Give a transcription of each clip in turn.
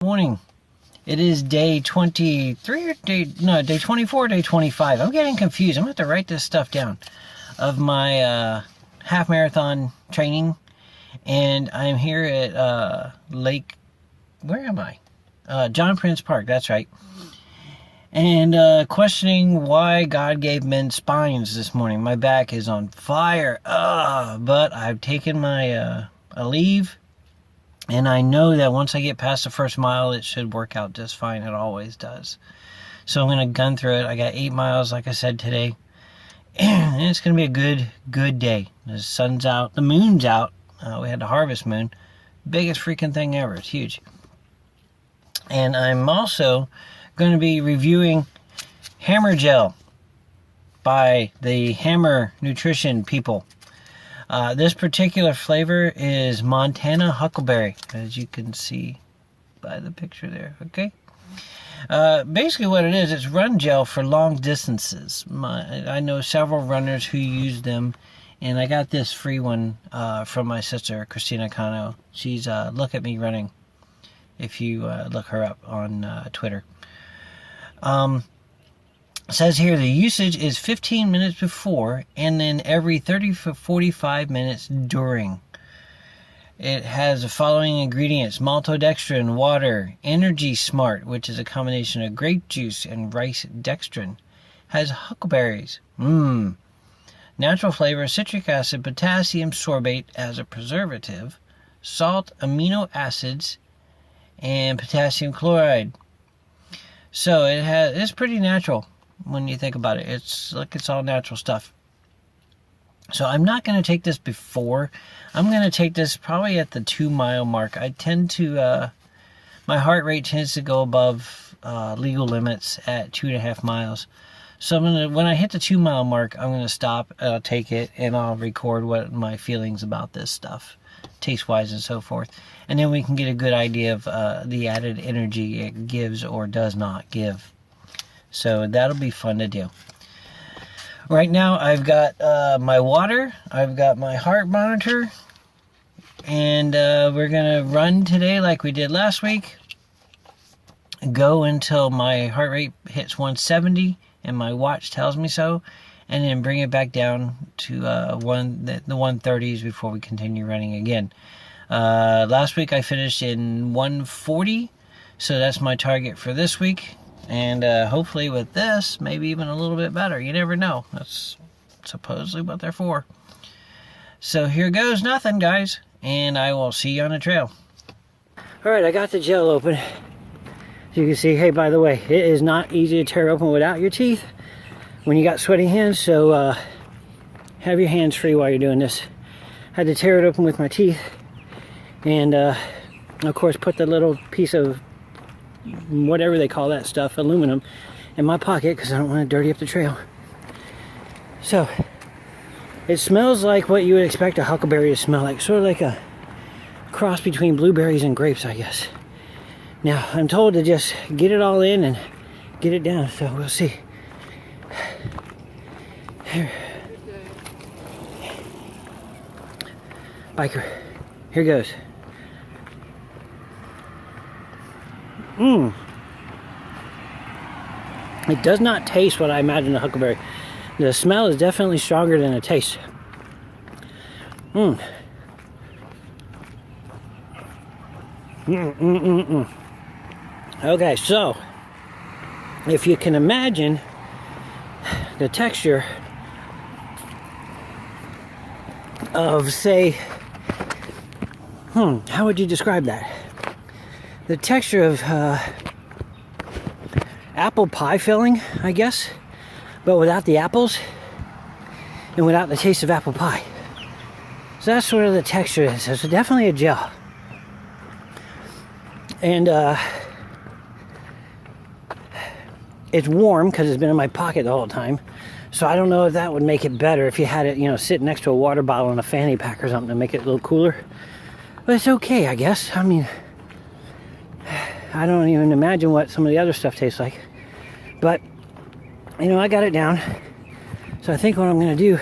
Morning. It is day 23 or day 24, day 25. I'm getting confused. I'm going to have to write this stuff down of my half marathon training. And I'm here at Lake, where am I? John Prince Park, that's right. And questioning why God gave men spines this morning. My back is on fire. But I've taken my a leave. And I know that once I get past the first mile, it should work out just fine. It always does. So I'm going to gun through it. I got 8 miles, like I said, today. And it's going to be a good day. The sun's out. The moon's out. We had the harvest moon. Biggest freaking thing ever. It's huge. And I'm also going to be reviewing Hammer Gel by the Hammer Nutrition people. This particular flavor is Montana Huckleberry, as you can see by the picture there, okay? Basically what it is, it's run gel for long distances. I know several runners who use them, and I got this free one from my sister, Christina Cano. She's Look at Me Running, if you look her up on Twitter. It says here the usage is 15 minutes before and then every 30 to 45 minutes during. It has the following ingredients: maltodextrin, water, Energy Smart, which is a combination of grape juice and rice dextrin. Has huckleberries. Natural flavor, citric acid, potassium sorbate as a preservative, salt, amino acids, and potassium chloride. So it's pretty natural. When you think about it, it's all natural stuff. So I'm not going to take this before. I'm going to take this probably at the 2 mile mark. I tend to, my heart rate tends to go above legal limits at 2.5 miles. So when I hit the 2 mile mark, I'm going to stop, I'll take it, and I'll record what my feelings about this stuff, taste-wise and so forth. And then we can get a good idea of the added energy it gives or does not give. So that'll be fun to do. Right now I've got my water, I've got my heart monitor, and we're going to run today like we did last week. Go until my heart rate hits 170 and my watch tells me so, and then bring it back down to the 130s before we continue running again. Last week I finished in 140, so that's my target for this week. And hopefully with this, maybe even a little bit better. You never know. That's supposedly what they're for. So here goes nothing, guys. And I will see you on the trail. Alright, I got the gel open. As you can see, hey, by the way, it is not easy to tear open without your teeth when you got sweaty hands. So have your hands free while you're doing this. Had to tear it open with my teeth. And of course, put the little piece of whatever they call that stuff, aluminum, in my pocket because I don't want to dirty up the trail. So it smells like what you would expect a huckleberry to smell like, sort of like a cross between blueberries and grapes, I guess. Now I'm told to just get it all in and get it down, so we'll see. Here. Biker, here goes. It does not taste what I imagine a huckleberry. The smell is definitely stronger than the taste. Okay, so if you can imagine the texture of, say, how would you describe that? The texture of apple pie filling, I guess, but without the apples and without the taste of apple pie. So that's sort of the texture it is. So it's definitely a gel. And it's warm because it's been in my pocket the whole time. So I don't know if that would make it better if you had it, sitting next to a water bottle and a fanny pack or something to make it a little cooler. But it's okay, I guess. I mean, I don't even imagine what some of the other stuff tastes like. But, I got it down. So I think what I'm going to do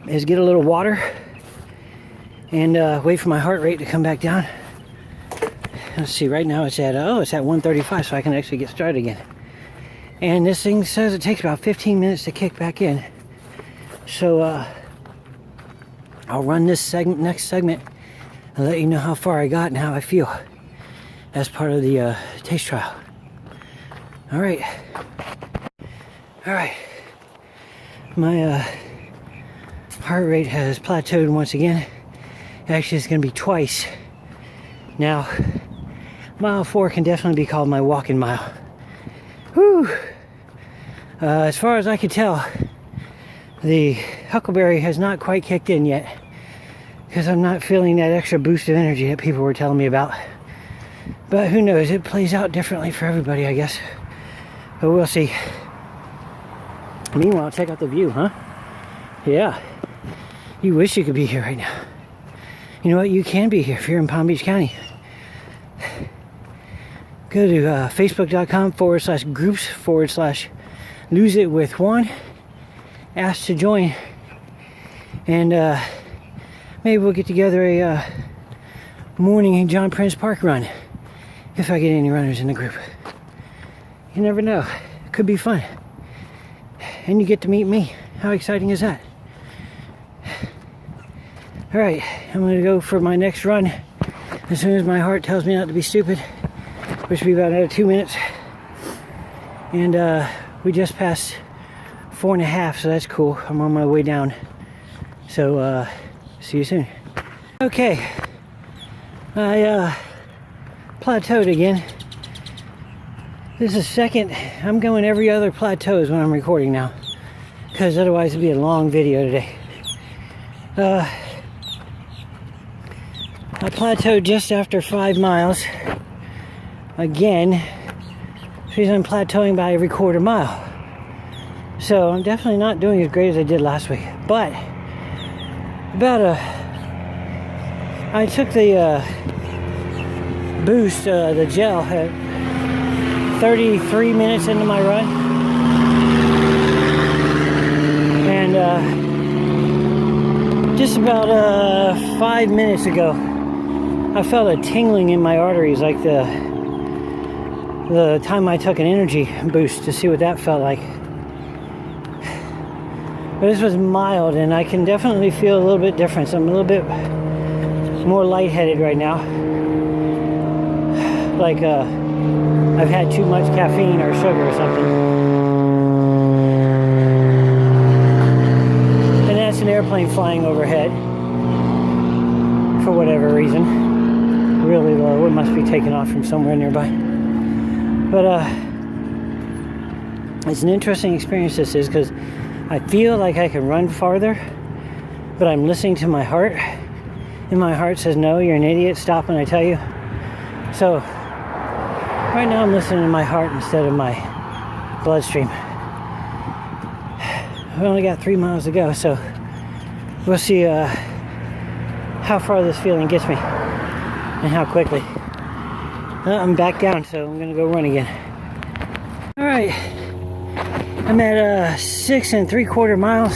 is get a little water and wait for my heart rate to come back down. Let's see, right now it's at, it's at 135, so I can actually get started again. And this thing says it takes about 15 minutes to kick back in. So, I'll run this next segment and let you know how far I got and how I feel as part of the taste trial. All right. My heart rate has plateaued once again. Actually, it's going to be twice. Now, mile 4 can definitely be called my walking mile. Whew. As far as I can tell, the huckleberry has not quite kicked in yet, because I'm not feeling that extra boost of energy that people were telling me about. But who knows, it plays out differently for everybody, I guess. But we'll see. Meanwhile, check out the view, huh? Yeah. You wish you could be here right now. You know what? You can be here if you're in Palm Beach County. Go to facebook.com/groups/lose it with Juan. Ask to join. And maybe we'll get together a morning in John Prince Park run. If I get any runners in the group. You never know. It could be fun. And you get to meet me. How exciting is that? Alright, I'm going to go for my next run as soon as my heart tells me not to be stupid, which will be about another 2 minutes. And we just passed 4.5, so that's cool. I'm on my way down. So, see you soon. Okay, I plateaued again. This is second. I'm going every other plateaus when I'm recording now, because otherwise it'd be a long video today. I plateaued just after 5 miles. Again, because I'm plateauing by every quarter mile. So I'm definitely not doing as great as I did last week. But I took the boost, the gel, at 33 minutes into my run. And just about 5 minutes ago, I felt a tingling in my arteries, like the time I took an energy boost, to see what that felt like. But this was mild, and I can definitely feel a little bit difference. I'm a little bit more lightheaded right now. Like I've had too much caffeine or sugar or something. And that's an airplane flying overhead for whatever reason. Really low. It must be taken off from somewhere nearby. But it's an interesting experience, this is, because I feel like I can run farther, but I'm listening to my heart, and my heart says, no, you're an idiot, stop when I tell you. So right now I'm listening to my heart instead of my bloodstream. I've only got 3 miles to go, so we'll see how far this feeling gets me and how quickly. I'm back down, so I'm gonna go run again. All right, I'm at 6 3/4 miles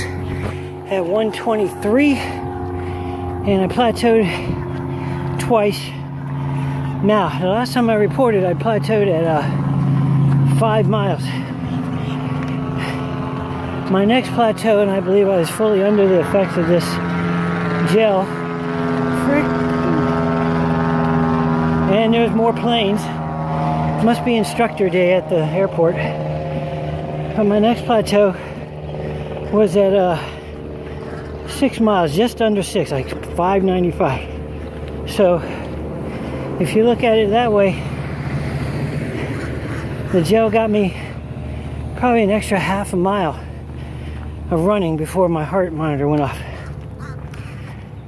at 1:23, and I plateaued twice. Now, the last time I reported, I plateaued at 5 miles. My next plateau, and I believe I was fully under the effects of this gel. And there's more planes. Must be instructor day at the airport. But my next plateau was at 6 miles, just under 6, like 5:95. So if you look at it that way, the gel got me probably an extra half a mile of running before my heart monitor went off.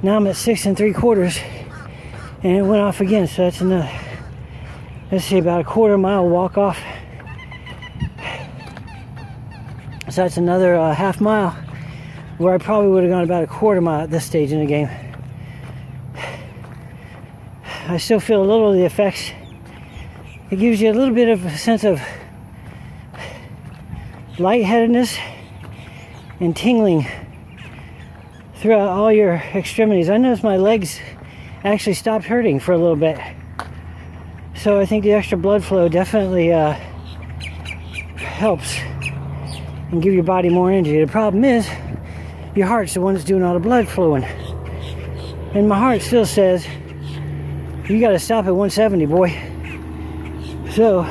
Now I'm at 6 3/4, and it went off again, so that's another, let's see, about a quarter mile walk off. So that's another half mile, where I probably would have gone about a quarter mile at this stage in the game. I still feel a little of the effects. It gives you a little bit of a sense of lightheadedness and tingling throughout all your extremities. I noticed my legs actually stopped hurting for a little bit. So I think the extra blood flow definitely helps and give your body more energy. The problem is your heart's the one that's doing all the blood flowing. And my heart still says, you got to stop at 170, boy. So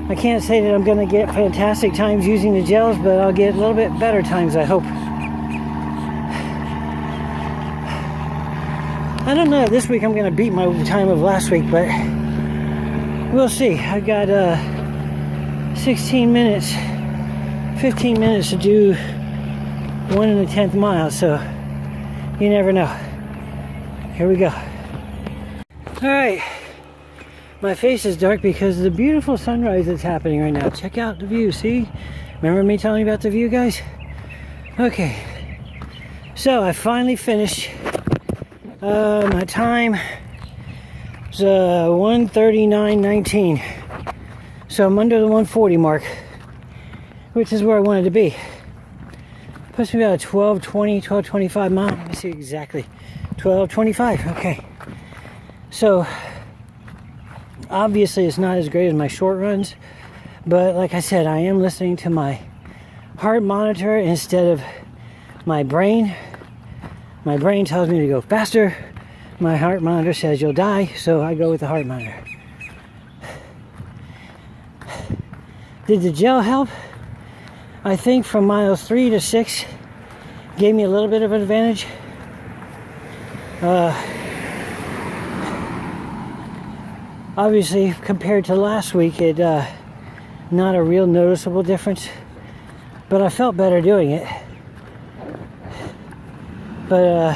I can't say that I'm going to get fantastic times using the gels, but I'll get a little bit better times, I hope. I don't know, this week I'm going to beat my time of last week, but we'll see. I've got 16 minutes, 15 minutes to do 1 1/10 mile, so you never know. Here we go. Alright, my face is dark because of the beautiful sunrise that's happening right now. Check out the view, see? Remember me telling you about the view, guys? Okay, so I finally finished. My time was 1:39:19, so I'm under the 140 mark, which is where I wanted to be. Puts me about a 12:25 mile. Let me see exactly. 12:25. Okay. So obviously it's not as great as my short runs, but like I said, I am listening to my heart monitor instead of my brain. My brain tells me to go faster. My heart monitor says you'll die, so I go with the heart monitor. Did the gel help? I think from miles 3 to 6 gave me a little bit of an advantage. Obviously, compared to last week, it not a real noticeable difference, but I felt better doing it. But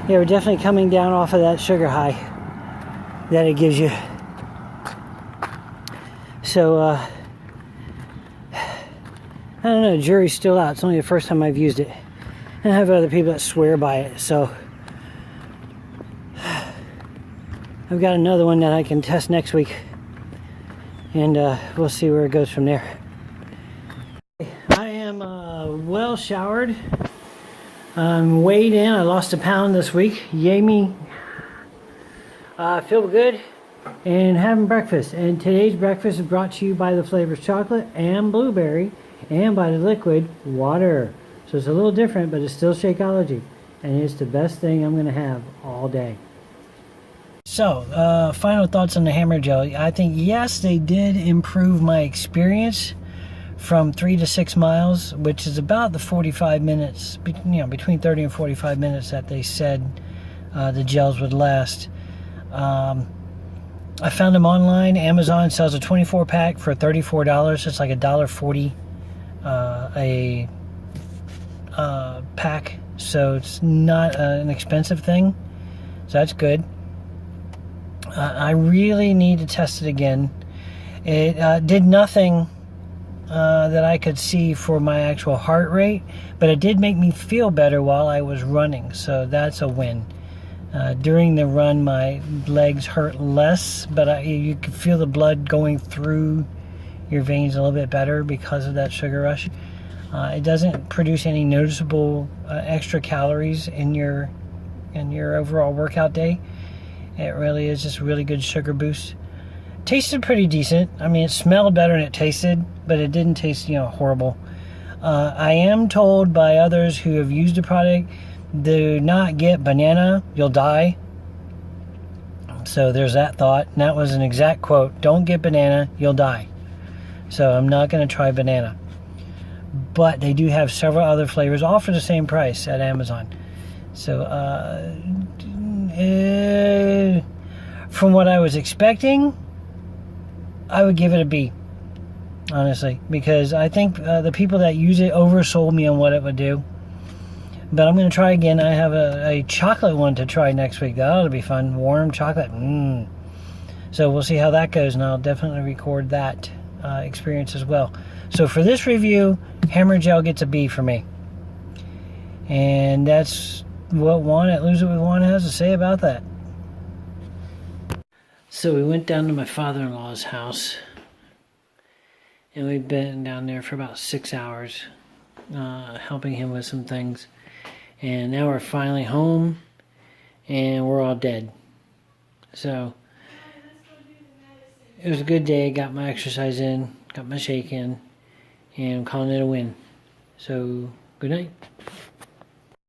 yeah, we're definitely coming down off of that sugar high that it gives you. So I don't know, the jury's still out. It's only the first time I've used it. And I have other people that swear by it, so I've got another one that I can test next week, and we'll see where it goes from there. I am well showered. I'm weighed in. I lost 1 pound this week. Yay me. Feel good. And having breakfast. And today's breakfast is brought to you by the flavors chocolate and blueberry, and by the liquid water. So it's a little different, but it's still Shakeology. And it's the best thing I'm going to have all day. So, final thoughts on the hammer gel. I think, yes, they did improve my experience from 3 to 6 miles, which is about the 45 minutes, between 30 and 45 minutes that they said the gels would last. I found them online. Amazon sells a 24 pack for $34. It's like $1.40 a pack, so it's not an expensive thing, so that's good. I really need to test it again. It did nothing that I could see for my actual heart rate, but it did make me feel better while I was running, so that's a win. During the run, my legs hurt less, but you could feel the blood going through your veins a little bit better because of that sugar rush. It doesn't produce any noticeable extra calories in your overall workout day. It really is just a really good sugar boost. Tasted pretty decent. I mean, it smelled better than it tasted, but it didn't taste, horrible. I am told by others who have used the product, do not get banana, you'll die. So there's that thought. And that was an exact quote. Don't get banana, you'll die. So I'm not going to try banana. But they do have several other flavors, all for the same price at Amazon. So, from what I was expecting, I would give it a B, honestly, because I think the people that use it oversold me on what it would do. But I'm going to try again. I have a chocolate one to try next week. That ought to be fun. Warm chocolate. So we'll see how that goes, and I'll definitely record that experience as well. So for this review, Hammer Gel gets a B for me. And that's what Juan at Lose It With Juan has to say about that. So we went down to my father-in-law's house, and we've been down there for about 6 hours, helping him with some things. And now we're finally home, and we're all dead. So it was a good day. Got my exercise in, got my shake in, and I'm calling it a win. So, good night.